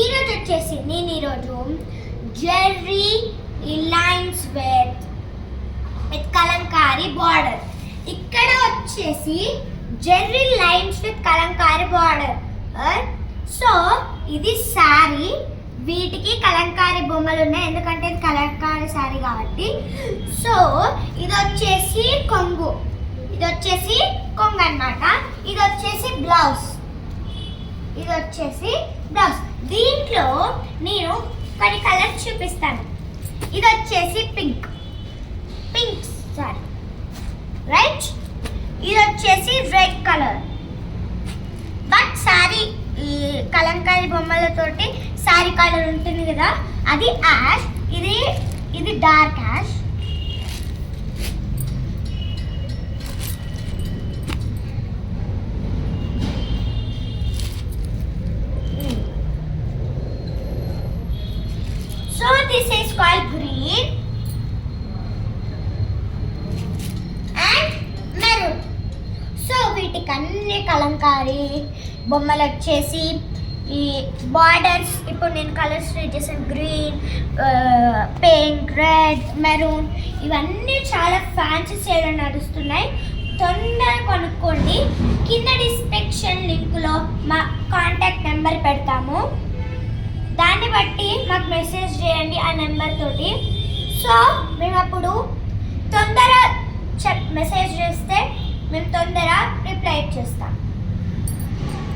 ఈరోజు వచ్చేసి నేను ఈరోజు Jerry lines with Kalamkari border. ఇక్కడ వచ్చేసి Jerry lines with Kalamkari border. So ఇది శారీ, వీటికి కలంకారీ బొమ్మలు ఉన్నాయి ఎందుకంటే ఇది కలంకారీ శారీ కాబట్టి. సో ఇది వచ్చేసి కొంగు, ఇది వచ్చేసి కొంగు అన్నమాట. ఇది వచ్చేసి బ్లౌజ్, ఇది వచ్చేసి బ్లౌజ్. దీంట్లో నేను కొన్ని కలర్స్ చూపిస్తాను. ఇది వచ్చేసి పింక్ సారీ రైట్. ఇది వచ్చేసి రెడ్ కలర్. బట్ శారీ ఈ కలంకారీ బొమ్మలతోటి శారీ కలర్ ఉంటుంది కదా, అది యాష్. ఇది dark ash. So this is called green and maroon. So వీటికి అన్ని కలంకారీ బొమ్మలు వచ్చేసి ఈ బార్డర్స్. ఇప్పుడు నేను కలర్స్ యూజ్ చేసాను, గ్రీన్, పింక్, రెడ్, మెరూన్. ఇవన్నీ చాలా ఫ్యాన్సీ సేల్ నడుస్తున్నాయి. తొందరగా కొనుక్కోండి. కింద డిస్క్రిప్షన్ లింక్లో మా కాంటాక్ట్ నెంబర్ పెడతాము, దాన్ని బట్టి మాకు మెసేజ్ చేయండి ఆ నెంబర్ తోటి. సో మేము అప్పుడు తొందర మెసేజ్ చేస్తే మేము తొందర రిప్లై చేస్తాం.